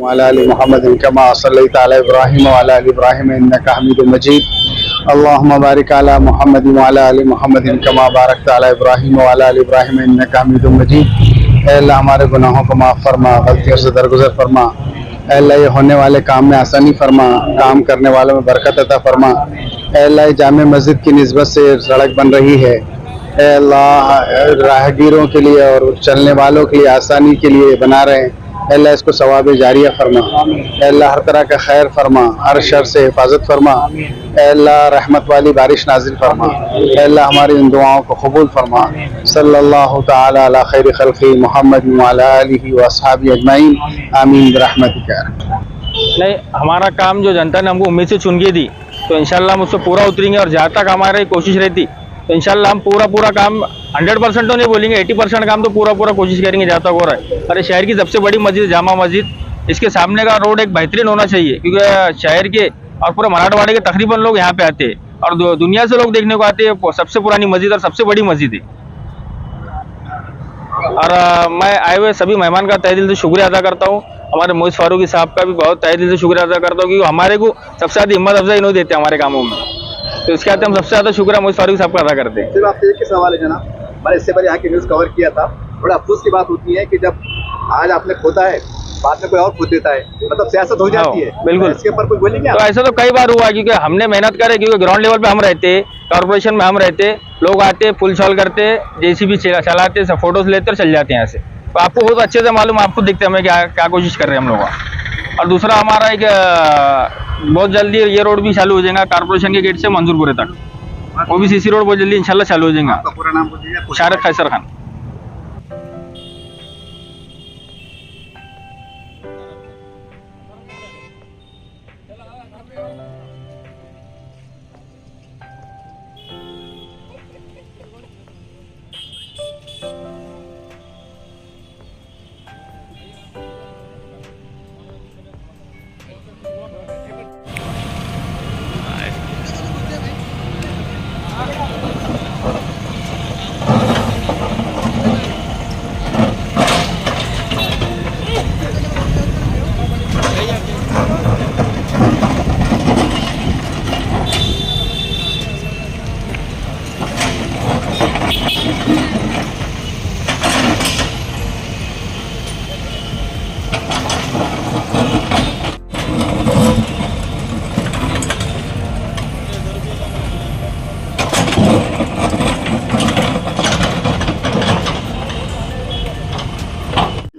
वाला आलि मुहम्मद कमा सल्लैता अला इब्राहिम वाला आलि इब्राहिम इन्नका हमीदुम मजीद। अल्लाहुम्मा बारिक अला मुहम्मद वाला आलि मुहम्मद कमा बारकता अला इब्राहिम वाला आलि इब्राहिम इन्नका हमीदुम मजीद। ऐ अल्लाह हमारे गुनाहों को माफ़ फरमा, गलतियों से दरगुजर फरमा। ऐ अल्लाह ये होने वाले काम में आसानी फरमा, काम करने वालों में बरकत अता फरमा। ऐ अल्लाह ये जामे मस्जिद की निस्बत से सड़क बन रही है, ऐ अल्लाह राहगीरों के लिए और चलने वालों के लिए आसानी के लिए बना रहे हैं। ऐ अल्लाह इसको सवाब जारिया फरमा। ऐ अल्लाह हर तरह का खैर फरमा, हर शर से हिफाजत फरमा। ऐ अल्लाह रहमत वाली बारिश नाजिल फरमा। ऐ अल्लाह हमारी इन दुआओं को कबूल फरमा। सल्लल्लाहु तआला अला खैर खल्क़ी मुहम्मद व अला आलिहि व अस्हाबी अजमईन आमीन बिरहमतिका। नहीं, हमारा काम जो जनता ने हमको उम्मीद से चुन के दी, तो इंशाल्लाह हम उसको पूरा उतरेंगे। और जहाँ तक हमारी कोशिश रहती, तो इंशाल्लाह हम पूरा काम 100% तो नहीं बोलेंगे, 80% काम तो पूरा कोशिश करेंगे जहाँ तक हो रहा है। अरे शहर की सबसे बड़ी मस्जिद जामा मस्जिद, इसके सामने का रोड एक बेहतरीन होना चाहिए, क्योंकि शहर के और पूरे मराठवाड़े के तकरीबन लोग यहाँ पे आते हैं और दुनिया से लोग देखने को आते हैं। सबसे पुरानी मस्जिद और सबसे बड़ी मस्जिद है। और मैं आए हुए सभी मेहमान का तहे दिल से शुक्रिया अदा करता हूँ। हमारे मोइस फारूकी साहब का भी बहुत तहे दिल से शुक्रिया अदा करता हूँ, क्योंकि हमारे को सबसे ज़्यादा हिम्मत अफजाई नहीं देते हमारे कामों में, तो इसके बाद हम सबसे ज़्यादा शुक्रिया मोइस फारूकी साहब का अदा करते हैं। सिर्फ आपसे एक ही सवाल है जनाब, मैंने इससे पहले यहाँ की न्यूज़ कवर किया था। बड़ा अफसोस की बात होती है कि जब आज आपने खोदा है, बाद में कोई और खोद देता है, मतलब सियासत हो जाती है। बिल्कुल, इसके ऊपर कुछ बोलेंगे आप? तो ऐसा तो कई बार हुआ, क्योंकि हमने मेहनत करे, क्योंकि ग्राउंड लेवल पे हम रहते, कॉर्पोरेशन में हम रहते, लोग आते फुल छॉल करते, जेसीबी चलाते, सब फोटोज लेते और चल जाते हैं यहाँ से। तो आपको बहुत अच्छे से मालूम, आपको दिखते हमें क्या कोशिश कर रहे हैं हम लोग। और दूसरा हमारा एक बहुत जल्दी ये रोड भी चालू हो जाएगा कॉर्पोरेशन के गेट से मंजूरपुरे तक, वो भी सीसी रोड बहुत जल्दी इंशाल्लाह चालू हो जाएगा। आपका पूरा नाम बोल दीजिए। शारिक खैसर खान।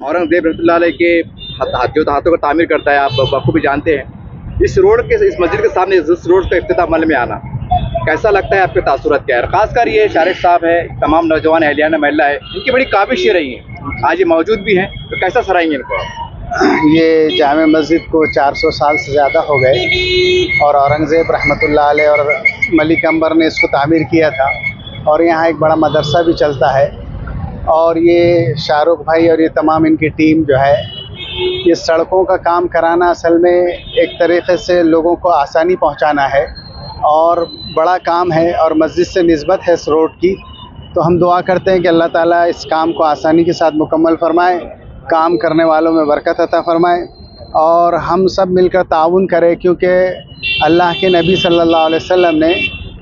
औरंगजेब रहमतुल्लाह अलैह के हाथों का तामीर करता है, आप बखूबी जानते हैं। इस मस्जिद के सामने इस रोड का इफ्तिताह अमल में आना कैसा लगता है, आपके तासुरात क्या है? खासकर ये शारिक साहब है, तमाम नौजवान अहलियान महिला है, इनकी बड़ी काबिश रही है, आज ये मौजूद भी हैं, तो कैसा सराहेंगे इनको? ये जामे मस्जिद को 400 साल से ज़्यादा हो गए और औरंगज़ेब रहमतुल्लाह अलैह और मलिक अंबर ने इसको तामीर किया था और यहाँ एक बड़ा मदरसा भी चलता है। और ये शाहरुख भाई और ये तमाम इनकी टीम जो है, ये सड़कों का काम कराना असल में एक तरीक़े से लोगों को आसानी पहुँचाना है और बड़ा काम है और मस्जिद से निस्बत है इस रोड की। तो हम दुआ करते हैं कि अल्लाह ताला इस काम को आसानी के साथ मुकम्मल फरमाए, काम करने वालों में बरकत अता फरमाए और हम सब मिलकर ताउन करें, क्योंकि अल्लाह के नबी सल्लल्लाहु अलैहि वसल्लम ने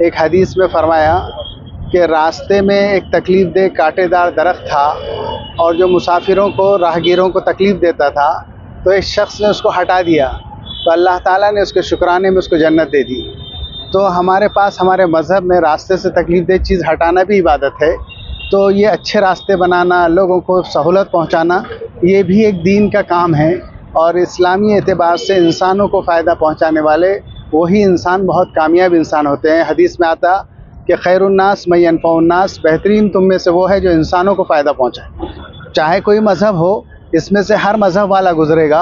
एक हदीस में फरमाया कि रास्ते में एक तकलीफ़ दे कांटेदार दरख्त था और जो मुसाफिरों को, राहगीरों को तकलीफ़ देता था, तो एक शख्स ने उसको हटा दिया, तो अल्लाह ताला ने उसके शुक्राने में उसको जन्नत दे दी। तो हमारे पास हमारे मज़हब में रास्ते से तकलीफ़ दे चीज़ हटाना भी इबादत है। तो ये अच्छे रास्ते बनाना, लोगों को सहूलत पहुंचाना, ये भी एक दीन का काम है और इस्लामी एतबार से इंसानों को फ़ायदा पहुंचाने वाले वही इंसान बहुत कामयाब इंसान होते हैं। हदीस में आता कि खैरुन्नास मन यनफ़उन्नास, बेहतरीन तुम में से वो है जो इंसानों को फ़ायदा पहुँचाए। चाहे कोई मज़हब हो, इसमें से हर मज़हब वाला गुज़रेगा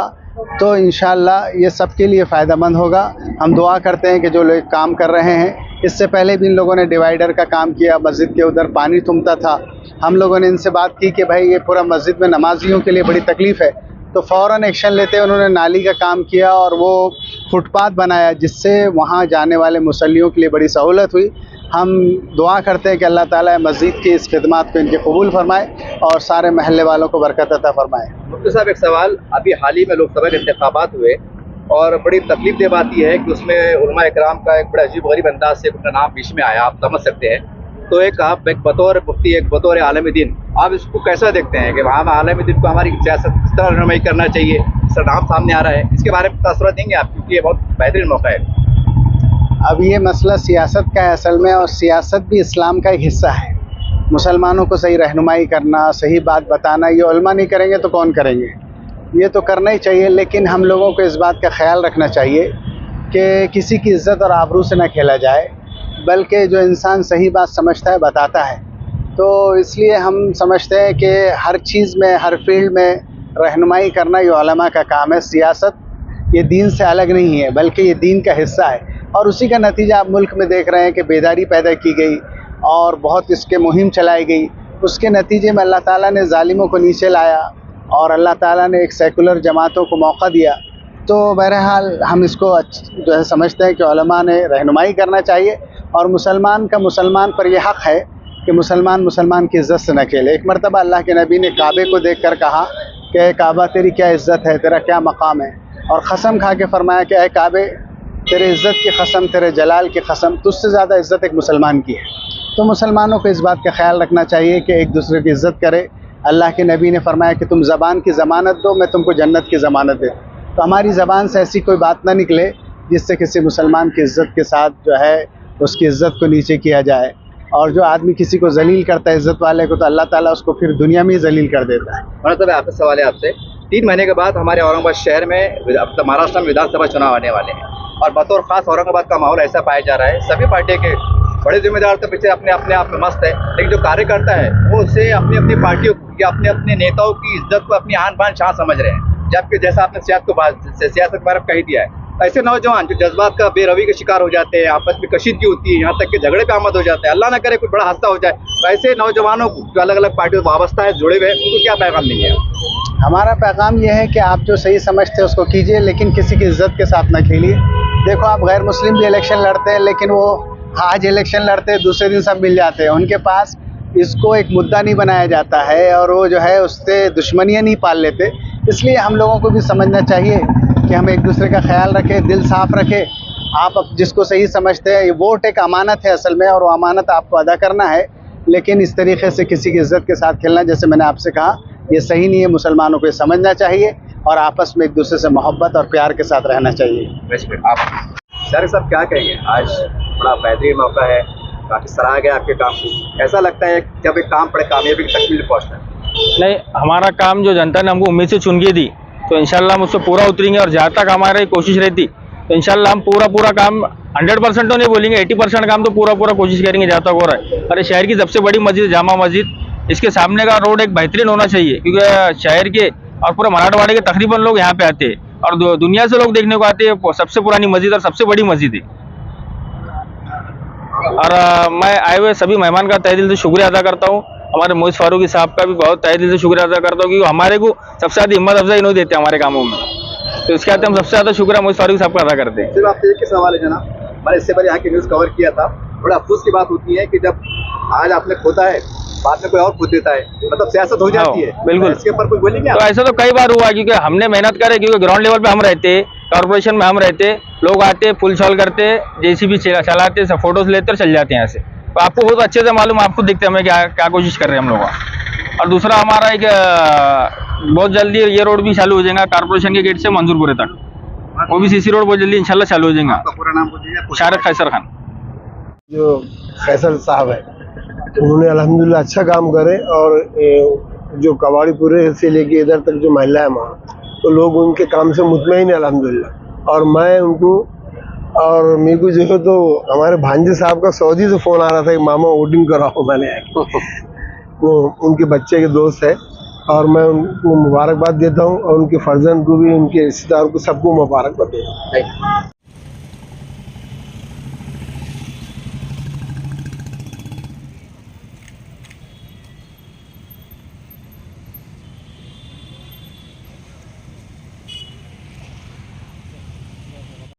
तो इंशाअल्लाह ये सबके लिए फ़ायदेमंद होगा। हम दुआ करते हैं कि जो लोग काम कर रहे हैं, इससे पहले भी इन लोगों ने डिवाइडर का काम किया, मस्जिद के उधर पानी थमता था, हम लोगों ने इनसे बात की कि भाई ये पूरा मस्जिद में नमाजियों के लिए बड़ी तकलीफ़ है, तो फ़ौरन एक्शन लेते हैं उन्होंने नाली का काम किया और वो फुटपाथ बनाया, जिससे वहाँ जाने वाले मुसल्लियों के लिए बड़ी सहूलत हुई। हम दुआ करते हैं कि अल्लाह ताला मस्जिद की इस खिदमत को इनके कबूल फरमाए और सारे महल्ले वालों को बरकत अता फरमाए। मुफ्ती साहब, एक सवाल, अभी हाल ही में लोकसभा के इंतखाबात हुए और बड़ी तकलीफ दे बात यह है कि उसमें उलमा इकराम का एक बड़ा अजीब गरीब अंदाज से उनका नाम बीच में आया, आप समझ सकते हैं। तो एक आप एक बतौर मुफ्ती, एक बतौर आलम दीन, आप इसको कैसा देखते हैं कि वहाँ आलम दीन को हमारी सियासत किस तरह रहनुमाई करना चाहिए? इसका नाम सामने आ रहा है, इसके बारे में तासुरात देंगे आप, क्योंकि ये बहुत बेहतरीन मौका है। अब ये मसला सियासत का है असल में, और सियासत भी इस्लाम का एक हिस्सा है। मुसलमानों को सही रहनुमाई करना, सही बात बताना, ये उलमा नहीं करेंगे तो कौन करेंगे? ये तो करना ही चाहिए, लेकिन हम लोगों को इस बात का ख्याल रखना चाहिए कि किसी की इज़्ज़त और आबरू से न खेला जाए, बल्कि जो इंसान सही बात समझता है बताता है। तो इसलिए हम समझते हैं कि हर चीज़ में, हर फील्ड में रहनुमाई करना ये उलमा का काम है। सियासत ये दीन से अलग नहीं है, बल्कि ये दीन का हिस्सा है, और उसी का नतीजा आप मुल्क में देख रहे हैं कि बेदारी पैदा की गई और बहुत इसके मुहिम चलाई गई। उसके नतीजे में अल्लाह ताला ने ज़ालिमों को नीचे लाया और अल्लाह ताला ने एक सेकुलर जमातों को मौका दिया। तो बहरहाल हम इसको जो है समझते हैं कि उलमा ने रहनुमाई करना चाहिए, और मुसलमान का मुसलमान पर यह हक़ है कि मुसलमान की इज़्ज़त से न खेले। एक मरतबा अल्लाह के नबी ने काबे को देख कर कहा कि काबा तेरी क्या इज़्ज़त है, तेरा क्या मकाम है, और क़सम खा के फरमाया कि ऐ काबे, तेरे इज़्ज़त की कसम, तेरे जलाल की कसम, तुझसे ज़्यादा इज़्ज़त एक मुसलमान की है। तो मुसलमानों को इस बात का ख्याल रखना चाहिए कि एक दूसरे की इज़्ज़त करे। अल्लाह के नबी ने फरमाया कि तुम ज़बान की ज़मानत दो, मैं तुमको जन्नत की ज़मानत दे। तो हमारी ज़बान से ऐसी कोई बात ना निकले जिससे किसी मुसलमान की इज़्ज़त के साथ जो है उसकी इज़्ज़त को नीचे किया जाए। और जो आदमी किसी को जलील करता है, इज़्ज़त वाले को, तो अल्लाह ताला उसको फिर दुनिया में ही जलील कर देता है। मतलब आपका सवाल है आपसे, 3 महीने के बाद हमारे औरंगाबाद शहर में महाराष्ट्र में विधानसभा चुनाव आने वाले हैं, और बतौर खास औरंगाबाद का माहौल ऐसा पाया जा रहा है, सभी पार्टी के बड़े जिम्मेदार तो पीछे अपने आप में मस्त है, लेकिन जो कार्यकर्ता है वो उसे अपनी अपनी पार्टियों या अपने अपने नेताओं की इज्जत को अपनी आन बान शान समझ रहे हैं, जबकि जैसा आपने सियासत के बारे में कही दिया है, ऐसे नौजवान जो जज्बात का बेरवि के शिकार हो जाते हैं, आपस में कशीदगी होती है, यहाँ तक कि झगड़े पे आमद हो जाते हैं, अल्लाह ना करे कोई बड़ा हादसा हो जाए, तो ऐसे नौजवानों को जो अलग अलग पार्टियों से वाबस्ता है, जुड़े हुए हैं, उनको क्या पैगाम नहीं है? हमारा पैगाम यह है कि आप जो सही समझते हैं उसको कीजिए, लेकिन किसी की इज़्ज़त के साथ ना खेलिए। देखो, आप गैर मुस्लिम भी इलेक्शन लड़ते हैं, लेकिन वो आज इलेक्शन लड़ते हैं, दूसरे दिन सब मिल जाते हैं। उनके पास इसको एक मुद्दा नहीं बनाया जाता है, और वो जो है उससे दुश्मनियाँ नहीं पाल लेते। इसलिए हम लोगों को भी समझना चाहिए कि हम एक दूसरे का ख्याल रखें, दिल साफ़ रखें। आप जिसको सही समझते हैं, ये वोट एक अमानत है असल में, और वो अमानत आपको अदा करना है, लेकिन इस तरीके से किसी की इज़्ज़त के साथ खेलना, जैसे मैंने आपसे कहा, ये सही नहीं है। मुसलमानों को ये समझना चाहिए और आपस में एक दूसरे से मोहब्बत और प्यार के साथ रहना चाहिए। आप सर साहब क्या कहेंगे? आज बड़ा बेहतरीन मौका है, काफ़ी सराहा गया आपके काम को, ऐसा लगता है जब एक काम बड़े कामयाबी की तकमील पहुँचता है? नहीं, हमारा काम जो जनता ने हमको उम्मीद से चुन के दी, तो इंशाल्लाह हम उससे पूरा उतरेंगे, और जहाँ तक हमारी कोशिश रहती तो इंशाल्लाह हम पूरा काम 100% तो नहीं बोलेंगे, 80% काम तो पूरा कोशिश करेंगे जहाँ तक हो रहा है। अरे शहर की सबसे बड़ी मस्जिद जामा मस्जिद, इसके सामने का रोड एक बेहतरीन होना चाहिए, क्योंकि शहर के और पूरे मराठवाड़े के तकरीबन लोग यहाँ पे आते हैं, और दुनिया से लोग देखने को आते हैं। सबसे पुरानी मस्जिद और सबसे बड़ी मस्जिद है। और मैं आए हुए सभी मेहमान का तहे दिल से शुक्रिया अदा करता हूँ। हमारे मोइज़ फारूकी साहब का भी बहुत तहे दिल से शुक्रिया अदा करता हूँ, क्योंकि हमारे को सबसे ज़्यादा हिम्मत अफजाई इन्होंने देते हैं हमारे कामों में, तो इसके बाद हम सबसे ज़्यादा शुक्रिया मोइज़ फारूकी साहब का अदा करते हैं। सिर्फ आपसे एक ही सवाल है जनाब, मैंने इससे पहले यहाँ की न्यूज़ कवर किया था, बड़ा अफसोस की बात होती है कि जब आज आपने खोता है, बाद में कोई और खोद देता है, मतलब सियासत हो जाती है। बिल्कुल, इसके ऊपर कुछ बोलेंगे? तो ऐसा तो कई बार हुआ, क्योंकि हमने मेहनत करे, क्योंकि ग्राउंड लेवल पे हम रहते, कॉर्पोरेशन में हम रहते, लोग आते, फुल छॉल करते, जेसीबी चलाते, सब फोटोज लेते और चल जाते हैं यहाँ से। तो आपको बहुत अच्छे से मालूम, आप खुद देखते हैं हमें क्या कोशिश कर रहे हैं हम लोग। और दूसरा हमारा एक बहुत जल्दी ये रोड भी चालू हो जाएगा कॉर्पोरेशन के गेट से मंजूरपुरे तक, वो भी सीसी रोड बहुत जल्दी इंशाल्लाह चालू हो जाएगा। आपका पूरा नाम बोलिए। शारिक खैसर खान। जो फैसल साहब है, उन्होंने अल्हम्दुलिल्लाह अच्छा काम करे, और जो कबाड़ीपुरे से लेके इधर तक जो महिला है वहाँ, तो लोग उनके काम से मुतमईन है अल्हम्दुलिल्लाह। और मैं उनको, और मेरे को जो है तो हमारे भांजे साहब का सऊदी से फ़ोन आ रहा था कि मामा वोटिंग कराओ, मैंने वो उनके बच्चे के दोस्त है, और मैं उनको मुबारकबाद देता हूँ, और उनके फर्जंद को भी, उनके रिश्तेदारों को, सबको मुबारकबाद देता हूँ।